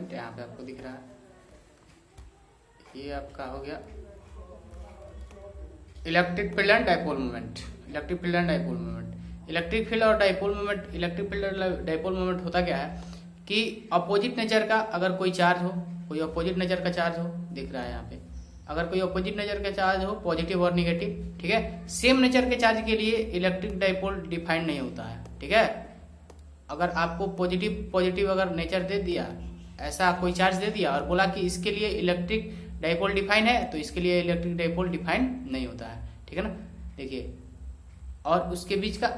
Moment यहाँ पे आपको दिख रहा है, ये आपका हो गया electric field and dipole moment. Electric field and dipole moment, electric field और डाइपोल मोमेंट, इलेक्ट्रिक फील्ड और डाइपोल मोमेंट होता क्या है कि अपोजिट नेचर का अगर कोई चार्ज हो, कोई अपोजिट नेचर का चार्ज हो, दिख रहा है यहाँ पे, अगर कोई अपोजिट नेचर का चार्ज हो, पॉजिटिव और निगेटिव, ठीक है, सेम नेचर के चार्ज के लिए इलेक्ट्रिक डाइपोल डिफाइंड नहीं होता है, ठीक है। अगर आपको पॉजिटिव पॉजिटिव अगर नेचर दे दिया, ऐसा कोई चार्ज दे दिया और बोला कि इसके लिए इलेक्ट्रिक डाइपोल डिफाइन है, तो इसके लिए इलेक्ट्रिक डाइपोल डिफाइन नहीं होता है, ठीक है ना। देखिए, और उसके बीच का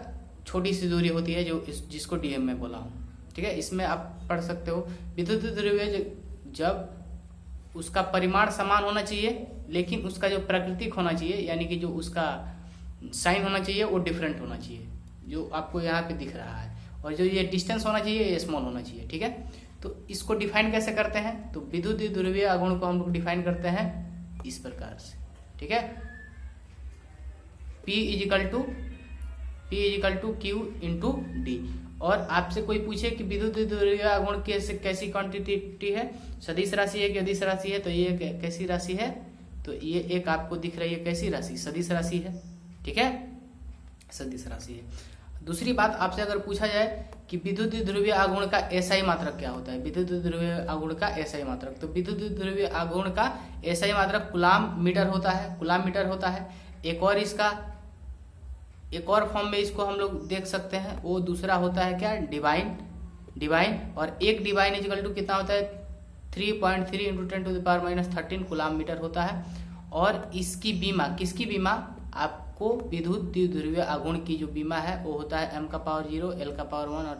छोटी सी दूरी होती है जो जिसको डीएम में बोला हूँ, ठीक है। इसमें आप पढ़ सकते हो विद्युत ध्रुवीय जब उसका परिमाण समान होना चाहिए लेकिन उसका जो प्राकृतिक होना चाहिए, यानी कि जो उसका साइन होना चाहिए वो डिफरेंट होना चाहिए, जो आपको यहाँ पे दिख रहा है, और जो ये डिस्टेंस होना चाहिए ये स्मॉल होना चाहिए, ठीक है। तो इसको डिफाइन कैसे करते हैं, तो विद्युत ध्रुवीय आघूर्ण को हम लोग डिफाइन करते हैं इस प्रकार से, ठीक है। P equal to Q into D. और आपसे कोई पूछे कि विद्युत ध्रुवीय आघूर्ण कैसी क्वांटिटी है, सदिश राशि है कि अदिश राशि है, तो ये कैसी राशि है, तो ये एक आपको दिख रही है कैसी राशि, सदिश राशि है, ठीक है, सदिश राशि है। दूसरी बात, आपसे अगर पूछा जाए कि विद्युत ध्रुवीय आघूर्ण का एसआई मात्रक क्या होता है, विद्युत ध्रुवीय आघूर्ण का एसआई मात्रक, तो विद्युत ध्रुवीय आघूर्ण का एसआई मात्रक कूलाम मीटर होता है, कूलाम मीटर होता है। एक और फॉर्म में इसको हम लोग देख सकते हैं, वो दूसरा होता है क्या, डिवाइन, और एक डिवाइन इजिकल टू कितना होता है 3.3 इंटू 10⁻⁻13 कूलाम मीटर होता है। और इसकी बीमा, किसकी बीमा, आपको विद्युत ध्रुवीय आघूर्ण की जो बीमा है वो होता है m का पावर 0, l का पावर 1 और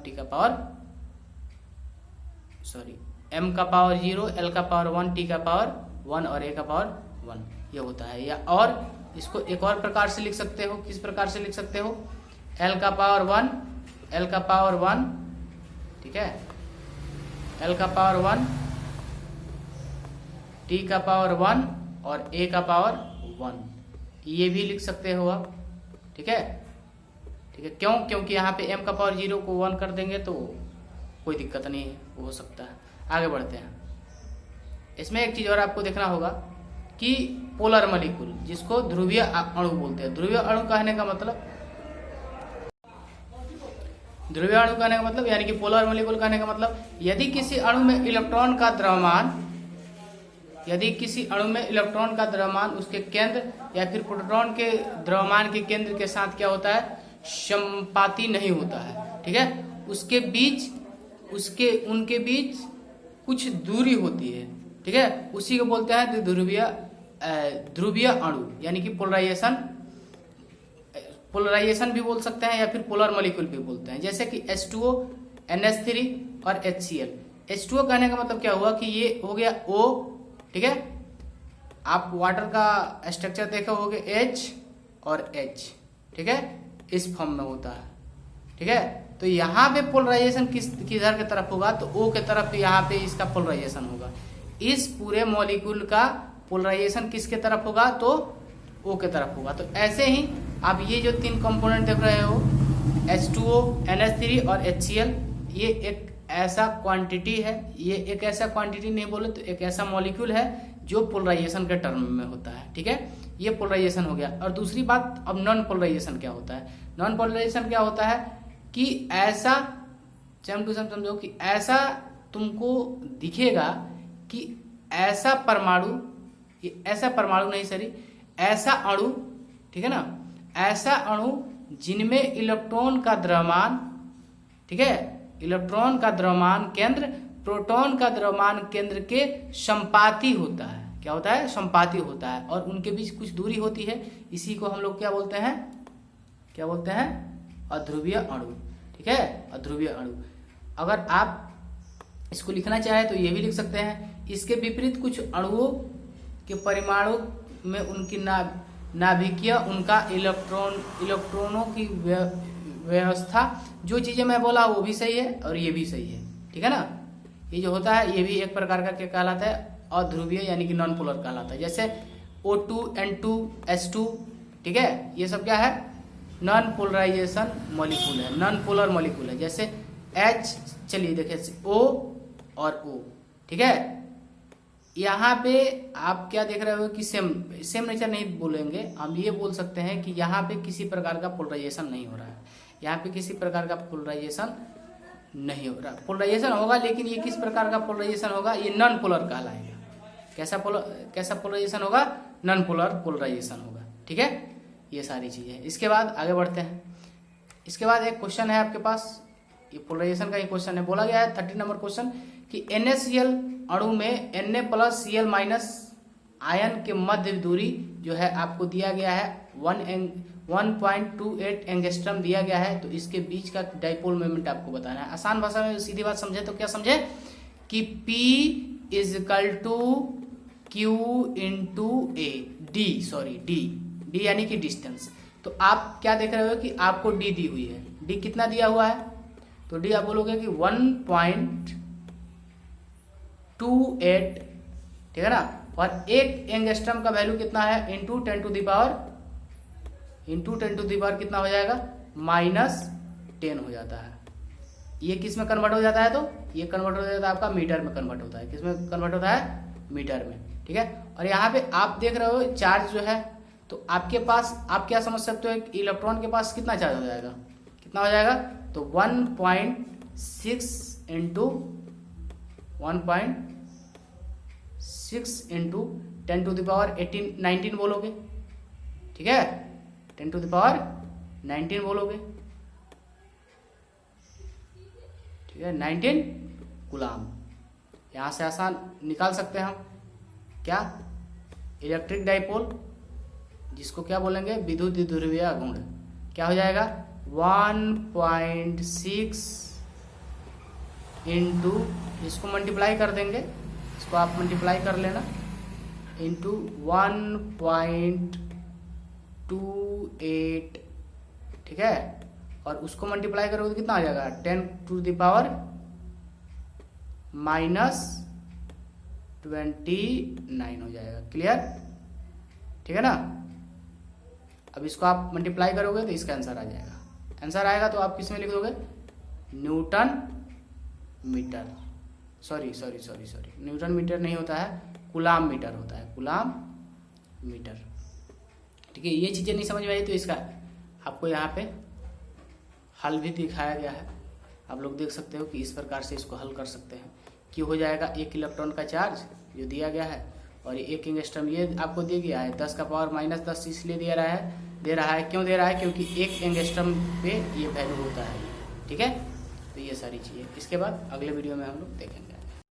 m का पावर 0, l का पावर 1, t का पावर 1 और a का पावर 1, ये होता है। या और इसको एक और प्रकार से लिख सकते हो, किस प्रकार से लिख सकते हो, l का पावर 1, ठीक है, l का पावर 1, t का पावर 1 और a का पावर 1, ये भी लिख सकते हो आप, ठीक है, ठीक है। क्यों, क्योंकि यहाँ पे m का पावर 0 को 1 कर देंगे तो कोई दिक्कत नहीं है, वो हो सकता है। आगे बढ़ते हैं, इसमें एक चीज और आपको देखना होगा कि पोलर मॉलिक्यूल, जिसको ध्रुवीय अणु बोलते हैं, ध्रुवीय अणु कहने का मतलब, ध्रुवीय अणु कहने का मतलब यानी कि पोलर मॉलिक्यूल कहने का मतलब, यदि किसी अणु में इलेक्ट्रॉन का द्रव्यमान उसके केंद्र या फिर प्रोटॉन के द्रव्यमान के केंद्र के साथ क्या होता है, संपाती नहीं होता है, ठीक है, उनके बीच कुछ दूरी होती है, ठीक है, उसी को बोलते हैं ध्रुवीय अणु, यानी कि पोलराइजेशन भी बोल सकते हैं या फिर पोलर मॉलिक्यूल भी बोलते हैं। जैसे कि H2O, NH3 और HCl। H2O कहने का मतलब क्या हुआ कि ये हो गया O, ठीक है, आप वाटर का स्ट्रक्चर देखे होगे H और H, ठीक है, इस फॉर्म में होता है, ठीक है। तो यहाँ पे पोलराइजेशन किधर के तरफ होगा, तो O के तरफ यहाँ पे इसका पोलराइजेशन होगा। इस पूरे मॉलिक्यूल का पोलराइजेशन किसके तरफ होगा, तो O के तरफ होगा। तो ऐसे ही आप ये जो तीन कंपोनेंट देख रहे हो, H2O, NH3 और HCl, ये एक ऐसा क्वांटिटी है, ये एक ऐसा क्वांटिटी नहीं बोले तो एक ऐसा मॉलिक्यूल है जो पोलराइजेशन के टर्म में होता है, ठीक है, ये पोलराइजेशन हो गया। और दूसरी बात, अब नॉन पोलराइजेशन क्या होता है, नॉन पोलराइजेशन क्या होता है कि ऐसा सेम टू सेम समझो कि ऐसा तुमको दिखेगा कि ऐसा परमाणु, ऐसा परमाणु नहीं सॉरी, ऐसा अणु, ठीक है ना, ऐसा अणु जिनमें इलेक्ट्रॉन का द्रव्यमान, ठीक है, इलेक्ट्रॉन का द्रव्यमान केंद्र प्रोटॉन का द्रव्यमान केंद्र के संपाती होता है। क्या होता है, संपाती होता है, और उनके बीच कुछ दूरी होती है, इसी को हम लोग क्या बोलते हैं, क्या बोलते हैं, अध्रुवीय अणु, ठीक है, अध्रुवीय अणु। अगर आप इसको लिखना चाहे तो ये भी लिख सकते हैं। इसके विपरीत कुछ अणुओं के परमाणु में उनकी नाभिकीय, उनका इलेक्ट्रॉनों की व्यवस्था, जो चीजें मैं बोला वो भी सही है और ये भी सही है, ठीक है ना। ये जो होता है ये भी एक प्रकार का क्या कहलाता है, अध्रुवीय यानी कि नॉन पोलर कहलाता है। जैसे O2, N2, H2, ठीक है, ये सब क्या है, नॉन पोलराइजेशन मॉलिक्यूल है, नॉन पोलर मॉलिक्यूल है। जैसे H, चलिए देखिए O और O, ठीक है। यहाँ पे आप क्या देख रहे हो कि सेम नेचर नहीं बोलेंगे, हम ये बोल सकते हैं कि यहाँ पे किसी प्रकार का पोलराइजेशन नहीं हो रहा है, यहाँ पे किसी प्रकार का पोलराइजेशन नहीं हो रहा। पोलराइजेशन होगा लेकिन ये किस प्रकार का पोलराइजेशन होगा, ये नॉन पोलर कहलाएगा। कैसा पोलराइजेशन होगा, नॉन पोलर पोलराइजेशन होगा। ठीक है, ये सारी चीजें। इसके बाद आगे बढ़ते हैं। इसके बाद एक क्वेश्चन है आपके पास, ये पोलराइजेशन का एक क्वेश्चन है। बोला गया है 30 नंबर क्वेश्चन कि NaCl अणु में Na+Cl- आयन के मध्य दूरी जो है आपको दिया गया है 1.28 एंगस्ट्रम दिया गया है। तो इसके बीच का डाइपोल मोमेंट आपको बताना है। आसान भाषा में सीधी बात समझे तो क्या समझे कि P = Q × A, D यानी कि डिस्टेंस। तो आप क्या देख रहे हो कि आपको D दी हुई है। D कितना दिया हुआ है, तो D आप बोलोगे कि 1.28, ठीक है ना। और एक एंगस्ट्रम का वैल्यू कितना है, इंटू 10 टू द पावर कितना हो जाएगा, -10 हो जाता है। ये किस में कन्वर्ट हो जाता है, तो ये कन्वर्ट हो जाता है आपका मीटर में कन्वर्ट होता है। किस में कन्वर्ट होता है, मीटर में। ठीक है, और यहाँ पे आप देख रहे हो चार्ज जो है, तो आपके पास आप क्या समझ सकते हो, इलेक्ट्रॉन के पास कितना चार्ज हो जाएगा, कितना हो जाएगा, तो 1.6 इंटू 10 टू द पावर 19 बोलोगे। ठीक है, 10 टू द पावर 19 बोलोगे। ठीक है, 19 कूलाम। यहां से आसान निकाल सकते हैं हम क्या, इलेक्ट्रिक डाइपोल, जिसको क्या बोलेंगे, विद्युत ध्रुवीय गुण। क्या हो जाएगा, 1.6 इंटू, इसको मल्टीप्लाई कर देंगे, इसको आप मल्टीप्लाई कर लेना, इंटू 1.28। ठीक है, और उसको मल्टीप्लाई करोगे तो कितना आ जाएगा, 10 टू द पावर -29 हो जाएगा। क्लियर, ठीक है ना। अब इसको आप मल्टीप्लाई करोगे तो इसका आंसर आ जाएगा। आंसर आएगा तो आप किस में लिख दोगे, newton metre, sorry newton metre नहीं होता है, कूलाम मीटर होता है, कूलाम मीटर। ठीक है, ये चीजें नहीं समझ में आई तो इसका आपको यहाँ पे हल भी दिखाया गया है। आप लोग देख सकते हो कि इस प्रकार से इसको हल कर सकते हैं कि हो जाएगा 1 इलेक्ट्रॉन का चार्ज जो दिया गया है, और 1 एंगस्ट्रम ये आपको दे गया है 10 का पावर -10 इसलिए दे रहा है, क्यों दे रहा है, क्योंकि 1 एंगस्ट्रम पे ये वैल्यू होता है। ठीक है, तो ये सारी चीज़ें इसके बाद अगले वीडियो में हम लोग देखेंगे।